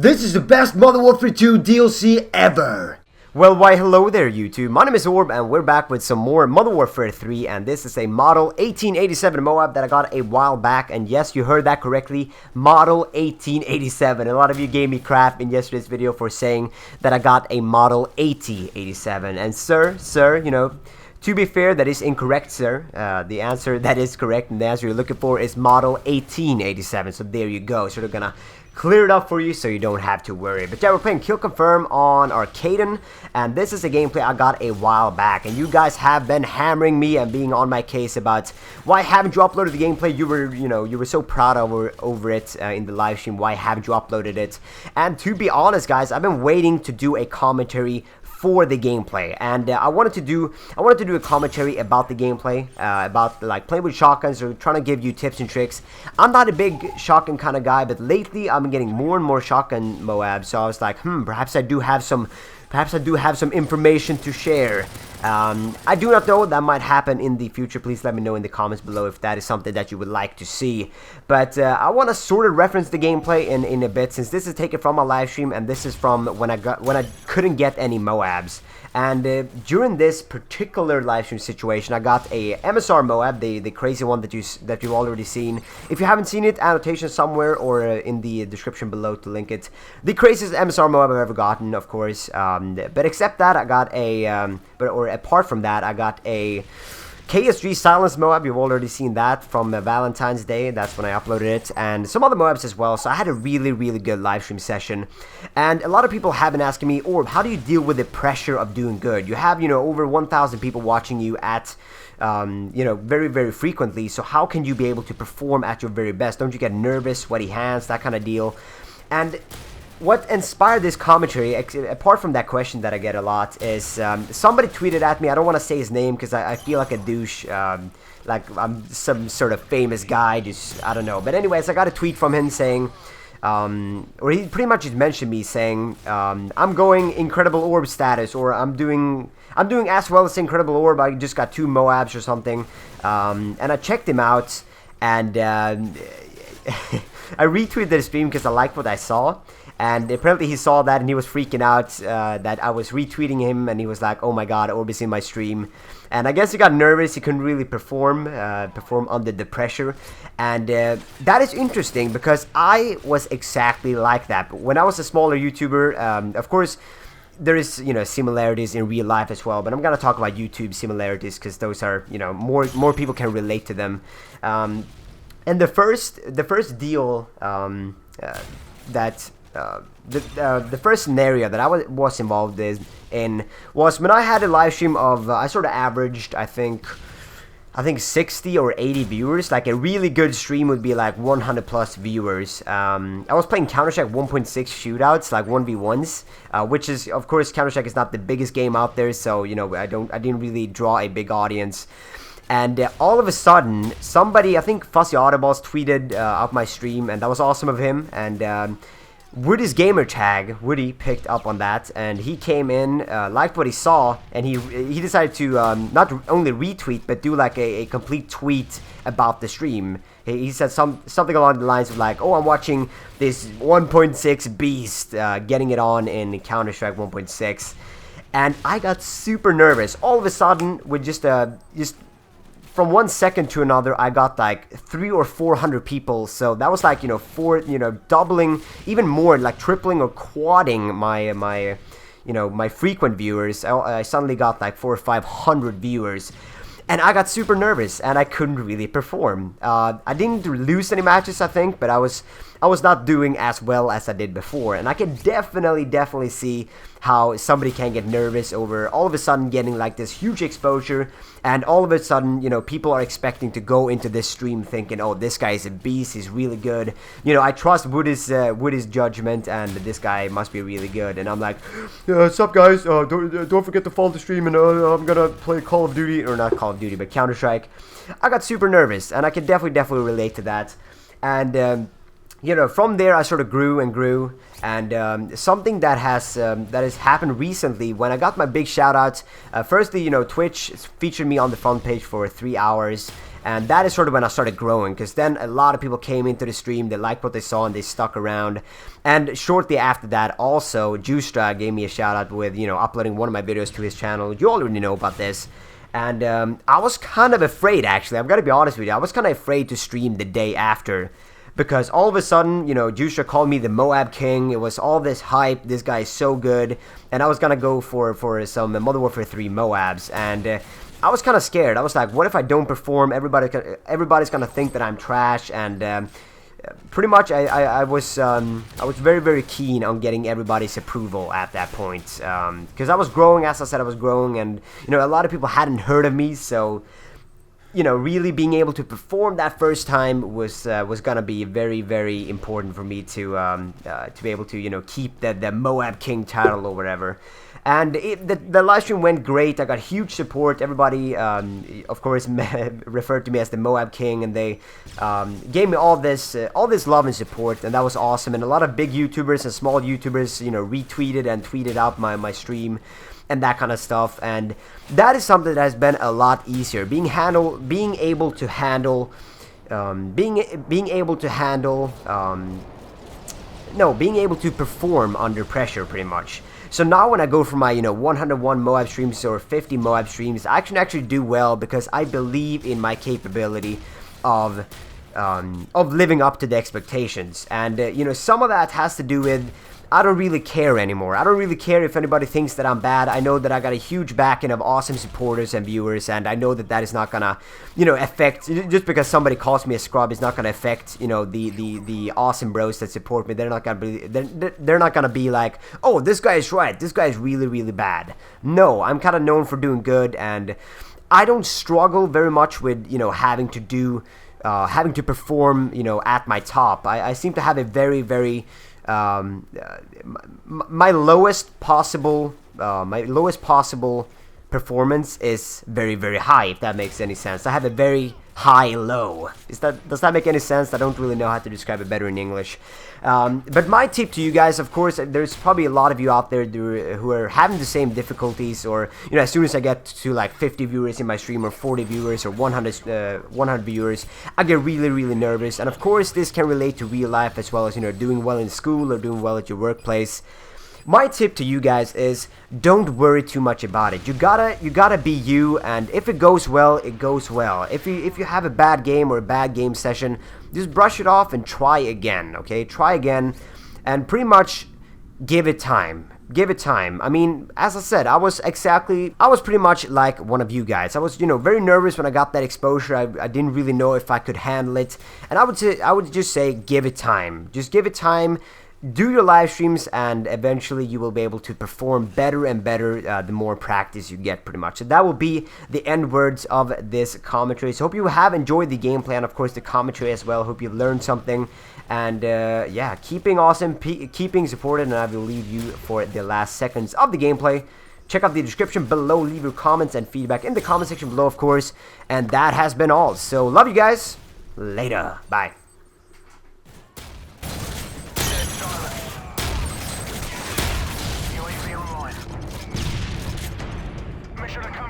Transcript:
This is the best Modern Warfare 2 DLC ever! Well, why hello there YouTube, my name is Orb and we're back with some more Modern Warfare 3 and this is a Model 1887 MOAB that I got a while back, and yes, you heard that correctly, Model 1887. A lot of you gave me crap in yesterday's video for saying that I got a Model 8087, and sir, you know, to be fair, that is incorrect, sir. The answer that is correct and the answer you're looking for is Model 1887, so there you go. So they're gonna clear it up for you so you don't have to worry. But yeah, we're playing Kill Confirm on Arcaden, and this is a gameplay I got a while back, and you guys have been hammering me and being on my case about why haven't you uploaded the gameplay. You were so proud over it in the live stream. Why haven't you uploaded it? And to be honest, guys, I've been waiting to do a commentary for the gameplay, and I wanted to do a commentary about the gameplay, about like playing with shotguns or trying to give you tips and tricks. I'm not a big shotgun kind of guy, but lately I've been getting more and more shotgun MOAB, so I was like, perhaps I do have some information to share. I do not know, that might happen in the future. Please let me know in the comments below if that is something that you would like to see. But I want to sort of reference the gameplay in a bit, since this is taken from my live stream and this is from when I couldn't get any MOABs. And during this particular live stream situation, I got a MSR MOAB, the crazy one that you've already seen. If you haven't seen it, annotation somewhere or in the description below to link it. The craziest MSR MOAB I've ever gotten, of course. But except that, I got a apart from that, I got a KSG Silence MOAB. You've already seen that from Valentine's Day. That's when I uploaded it, and some other MOABs as well. So I had a really good live stream session, and a lot of people have been asking me, Orb, how do you deal with the pressure of doing good? You have, over 1,000 people watching you at very frequently, so how can you be able to perform at your very best? Don't you get nervous, sweaty hands, that kind of deal? And what inspired this commentary, apart from that question that I get a lot, is somebody tweeted at me. I don't want to say his name because I feel like a douche, like I'm some sort of famous guy, just, I don't know. But anyways, I got a tweet from him saying, or he pretty much just mentioned me saying, I'm going IncredibleOrb status, or I'm doing as well as IncredibleOrb. I just got 2 MOABs or something, and I checked him out, and I retweeted the stream because I liked what I saw. And apparently he saw that and he was freaking out that I was retweeting him, and he was like, oh my god, Orb is in my stream. And I guess he got nervous, he couldn't really perform under the pressure. And that is interesting because I was exactly like that. But when I was a smaller YouTuber, of course, there is, similarities in real life as well. But I'm going to talk about YouTube similarities because those are, more people can relate to them. And the first deal the first scenario that I was involved in was when I had a live stream of I sort of averaged I think 60 or 80 viewers. Like a really good stream would be like 100 plus viewers. I was playing Counter-Strike 1.6 shootouts, like 1v1s, which is, of course, Counter-Strike is not the biggest game out there, so I didn't really draw a big audience. And all of a sudden, somebody, I think Fuzzy Audible's tweeted up my stream, and that was awesome of him. And Woody's gamer tag, Woody picked up on that, and he came in, liked what he saw, and he decided to not only retweet, but do like a complete tweet about the stream. He said something along the lines of like, oh, I'm watching this 1.6 beast getting it on in Counter-Strike 1.6, and I got super nervous. All of a sudden, with just from 1 second to another, I got like 300 or 400 people. So that was like, doubling, even more, like tripling or quadding my frequent viewers. I suddenly got like 400 or 500 viewers. And I got super nervous, and I couldn't really perform. I didn't lose any matches, I think, but I was not doing as well as I did before. And I can definitely see how somebody can get nervous over all of a sudden getting like this huge exposure, and all of a sudden, people are expecting to go into this stream thinking, oh, this guy is a beast, he's really good. I trust Woody's judgment, and this guy must be really good. And I'm like, what's up, guys? Don't forget to follow the stream, and I'm gonna play Call of Duty, or not Call of Duty, but Counter-Strike. I got super nervous, and I can definitely relate to that. And you know, from there I sort of grew and grew, and something that has happened recently when I got my big shout outs. Firstly, you know, Twitch featured me on the front page for 3 hours, and that is sort of when I started growing, because then a lot of people came into the stream, they liked what they saw, and they stuck around. And shortly after that, also Justra gave me a shout out with, you know, uploading one of my videos to his channel. You already know about this. And I was kind of afraid, actually, I've got to be honest with you, I was kind of afraid to stream the day after. Because all of a sudden, you know, Justra called me the Moab King. It was all this hype. This guy is so good. And I was going to go for some Modern Warfare 3 Moabs. And I was kind of scared. I was like, what if I don't perform? Everybody's going to think that I'm trash. And pretty much I was very, very keen on getting everybody's approval at that point. Because I was growing, as I said, I was growing. And, you know, a lot of people hadn't heard of me. So, you know, really being able to perform that first time was gonna be very, very important for me to be able to, you know, keep the Moab King title or whatever. And the live stream went great. I got huge support. Everybody, of course, referred to me as the Moab King, and they gave me all this love and support, and that was awesome. And a lot of big YouTubers and small YouTubers, you know, retweeted and tweeted out my stream and that kind of stuff, and that is something that has been a lot easier. Being able to handle perform under pressure, pretty much. So now when I go for my, you know, 101 Moab streams or 50 Moab streams, I can actually do well because I believe in my capability of living up to the expectations. And you know, some of that has to do with, I don't really care anymore. I don't really care if anybody thinks that I'm bad. I know that I got a huge backing of awesome supporters and viewers, and I know that that is not gonna, you know, affect, just because somebody calls me a scrub is not gonna affect, you know, the awesome bros that support me. They're not gonna be like, oh, this guy is right, this guy is really, really bad. No, I'm kind of known for doing good, and I don't struggle very much with, you know, having to perform, you know, at my top. I seem to have a very, very my lowest possible performance is very, very high, if that makes any sense. I have a very high low. Does that make any sense? I don't really know how to describe it better in English. But my tip to you guys, of course, there's probably a lot of you out there who are having the same difficulties, or, you know, as soon as I get to like 50 viewers in my stream, or 40 viewers, or 100 viewers, I get really, really nervous. And of course, this can relate to real life as well as, you know, doing well in school or doing well at your workplace. My tip to you guys is, don't worry too much about it. You gotta be you, and if it goes well, it goes well. If you have a bad game or a bad game session, just brush it off and try again, okay? Try again, and pretty much give it time. Give it time. I mean, as I said, I was pretty much like one of you guys. I was, you know, very nervous when I got that exposure. I didn't really know if I could handle it, and I would just say, give it time. Just give it time. Do your live streams, and eventually you will be able to perform better and better the more practice you get, pretty much. So that will be the end words of this commentary. So hope you have enjoyed the gameplay, and of course the commentary as well. Hope you've learned something, and yeah, keeping awesome, keeping supported, and I will leave you for the last seconds of the gameplay. Check out the description below, leave your comments and feedback in the comment section below, of course, and that has been all. So love you guys, later, bye. Mission accomplished.